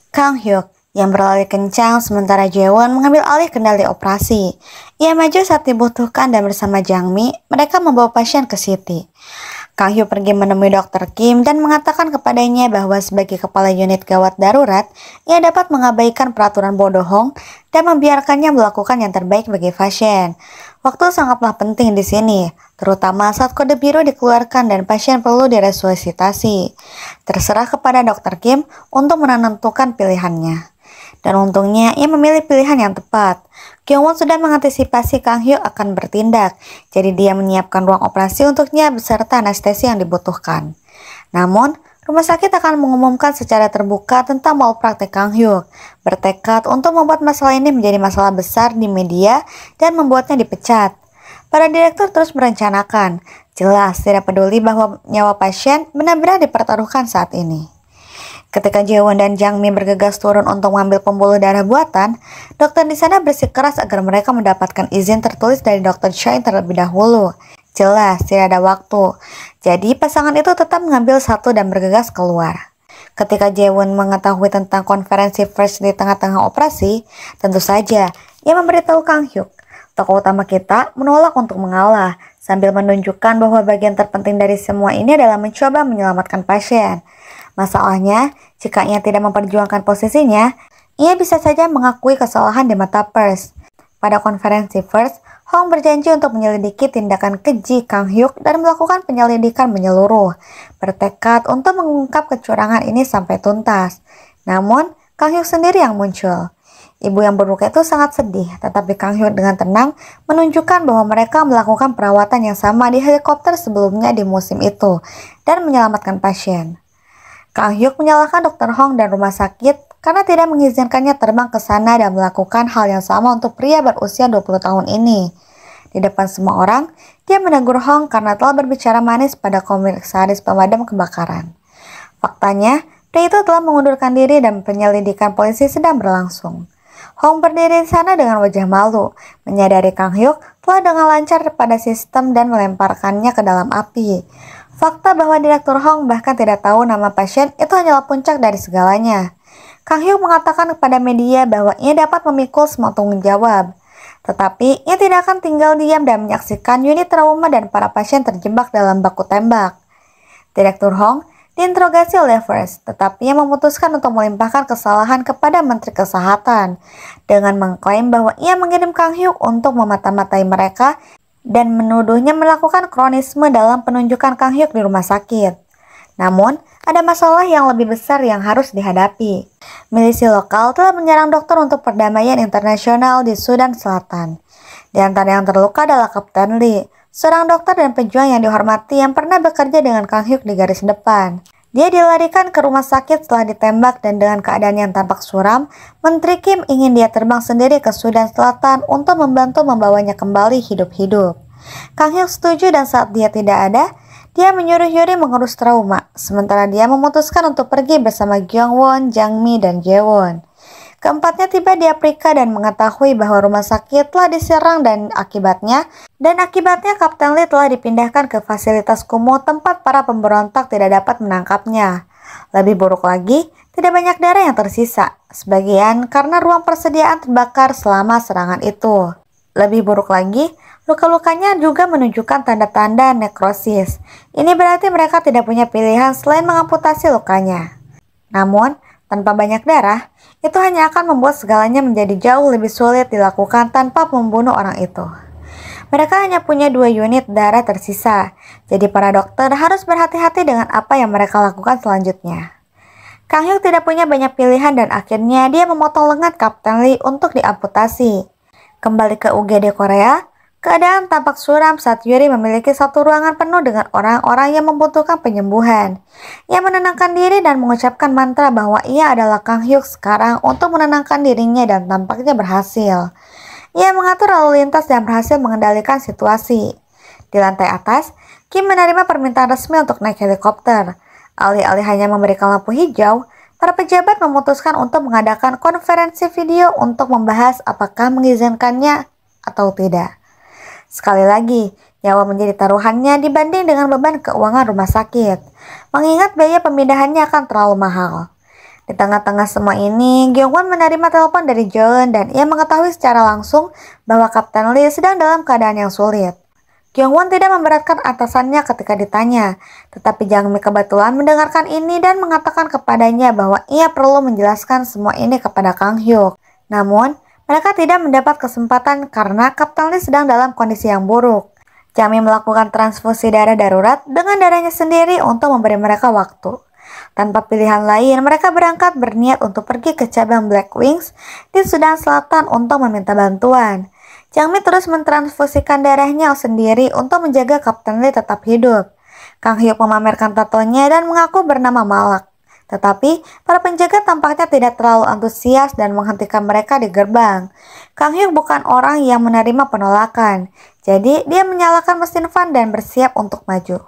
Kang Hyuk yang berlari kencang sementara Jaewon mengambil alih kendali operasi. Ia maju saat dibutuhkan dan bersama Jang Mi, mereka membawa pasien ke Siti. Kang Hyuk pergi menemui Dr. Kim dan mengatakan kepadanya bahwa sebagai kepala unit gawat darurat, ia dapat mengabaikan peraturan bodohong dan membiarkannya melakukan yang terbaik bagi pasien. Waktu sangatlah penting di sini, terutama saat kode biru dikeluarkan dan pasien perlu diresusitasi. Terserah kepada Dr. Kim untuk menentukan pilihannya. Dan untungnya ia memilih pilihan yang tepat. Kyungwon sudah mengantisipasi Kang Hyuk akan bertindak, jadi dia menyiapkan ruang operasi untuknya beserta anestesi yang dibutuhkan. Namun, rumah sakit akan mengumumkan secara terbuka tentang malpraktek Kang Hyuk, bertekad untuk membuat masalah ini menjadi masalah besar di media dan membuatnya dipecat. Para direktur terus merencanakan, jelas tidak peduli bahwa nyawa pasien benar-benar dipertaruhkan saat ini. Ketika Jaewon dan Jang Mi bergegas turun untuk mengambil pembuluh darah buatan, dokter di sana bersikeras agar mereka mendapatkan izin tertulis dari Dr. Choi terlebih dahulu. Jelas tidak ada waktu, jadi pasangan itu tetap mengambil satu dan bergegas keluar. Ketika Jaewon mengetahui tentang konferensi pers di tengah-tengah operasi, tentu saja ia memberitahu Kang Hyuk. Tokoh utama kita menolak untuk mengalah, sambil menunjukkan bahwa bagian terpenting dari semua ini adalah mencoba menyelamatkan pasien. Masalahnya, jika ia tidak memperjuangkan posisinya, ia bisa saja mengakui kesalahan di mata pers. Pada konferensi pers, Hong berjanji untuk menyelidiki tindakan keji Kang Hyuk dan melakukan penyelidikan menyeluruh, bertekad untuk mengungkap kecurangan ini sampai tuntas. Namun, Kang Hyuk sendiri yang muncul. Ibu yang berduka itu sangat sedih, tetapi Kang Hyuk dengan tenang menunjukkan bahwa mereka melakukan perawatan yang sama di helikopter sebelumnya di musim itu dan menyelamatkan pasien. Kang Hyuk menyalahkan Dr. Hong dan rumah sakit karena tidak mengizinkannya terbang ke sana dan melakukan hal yang sama untuk pria berusia 20 tahun ini. Di depan semua orang, dia menegur Hong karena telah berbicara manis pada komisaris pemadam kebakaran. Faktanya, pria itu telah mengundurkan diri dan penyelidikan polisi sedang berlangsung. Hong berdiri di sana dengan wajah malu, menyadari Kang Hyuk telah dengan lancar pada sistem dan melemparkannya ke dalam api. Fakta bahwa Direktur Hong bahkan tidak tahu nama pasien itu hanyalah puncak dari segalanya. Kang Hyuk mengatakan kepada media bahwa ia dapat memikul semua tanggung jawab. Tetapi ia tidak akan tinggal diam dan menyaksikan unit trauma dan para pasien terjebak dalam baku tembak. Direktur Hong diinterogasi oleh First, tetapi ia memutuskan untuk melimpahkan kesalahan kepada Menteri Kesehatan dengan mengklaim bahwa ia mengirim Kang Hyuk untuk memata-matai mereka dan menuduhnya melakukan kronisme dalam penunjukan Kang Hyuk di rumah sakit. Namun, ada masalah yang lebih besar yang harus dihadapi. Milisi lokal telah menyerang dokter untuk perdamaian internasional di Sudan Selatan. Di antara yang terluka adalah Kapten Lee, seorang dokter dan pejuang yang dihormati yang pernah bekerja dengan Kang Hyuk di garis depan. Dia dilarikan ke rumah sakit setelah ditembak dan dengan keadaan yang tampak suram, Menteri Kim ingin dia terbang sendiri ke Sudan Selatan untuk membantu membawanya kembali hidup-hidup. Kang Hyuk setuju dan saat dia tidak ada, dia menyuruh Yuri mengurus trauma, sementara dia memutuskan untuk pergi bersama Gyeongwon, Jang Mi, dan Jaewon. Keempatnya tiba di Afrika dan mengetahui bahwa rumah sakit telah diserang dan akibatnya Kapten Lee telah dipindahkan ke fasilitas kumuh tempat para pemberontak tidak dapat menangkapnya. Lebih buruk lagi, tidak banyak darah yang tersisa, sebagian karena ruang persediaan terbakar selama serangan itu. Lebih buruk lagi, luka-lukanya juga menunjukkan tanda-tanda nekrosis. Ini berarti mereka tidak punya pilihan selain mengamputasi lukanya. Namun, tanpa banyak darah, itu hanya akan membuat segalanya menjadi jauh lebih sulit dilakukan tanpa membunuh orang itu. Mereka hanya punya 2 unit darah tersisa, jadi para dokter harus berhati-hati dengan apa yang mereka lakukan selanjutnya. Kang Hyuk tidak punya banyak pilihan dan akhirnya dia memotong lengan Kapten Lee untuk diamputasi. Kembali ke UGD Korea, keadaan tampak suram saat Yuri memiliki satu ruangan penuh dengan orang-orang yang membutuhkan penyembuhan. Ia menenangkan diri dan mengucapkan mantra bahwa ia adalah Kang Hyuk sekarang untuk menenangkan dirinya dan tampaknya berhasil. Ia mengatur lalu lintas dan berhasil mengendalikan situasi. Di lantai atas, Kim menerima permintaan resmi untuk naik helikopter. Alih-alih hanya memberikan lampu hijau, para pejabat memutuskan untuk mengadakan konferensi video untuk membahas apakah mengizinkannya atau tidak. Sekali lagi, nyawa menjadi taruhannya dibanding dengan beban keuangan rumah sakit, mengingat biaya pemindahannya akan terlalu mahal. Di tengah-tengah semua ini, Gyeongwon menerima telepon dari Jeon dan ia mengetahui secara langsung bahwa Kapten Lee sedang dalam keadaan yang sulit. Gyeongwon tidak memberatkan atasannya ketika ditanya, tetapi Jang Mi kebetulan mendengarkan ini dan mengatakan kepadanya bahwa ia perlu menjelaskan semua ini kepada Kang Hyuk. Namun, mereka tidak mendapat kesempatan karena Kapten Lee sedang dalam kondisi yang buruk. Jang Mi melakukan transfusi darah darurat dengan darahnya sendiri untuk memberi mereka waktu. Tanpa pilihan lain, mereka berangkat berniat untuk pergi ke cabang Black Wings di Sudan Selatan untuk meminta bantuan. Jang Mi terus mentransfusikan darahnya sendiri untuk menjaga Kapten Lee tetap hidup. Kang Hyuk memamerkan tatonya dan mengaku bernama Malak. Tetapi, para penjaga tampaknya tidak terlalu antusias dan menghentikan mereka di gerbang. Kang Hyuk bukan orang yang menerima penolakan, jadi dia menyalakan mesin fan dan bersiap untuk maju.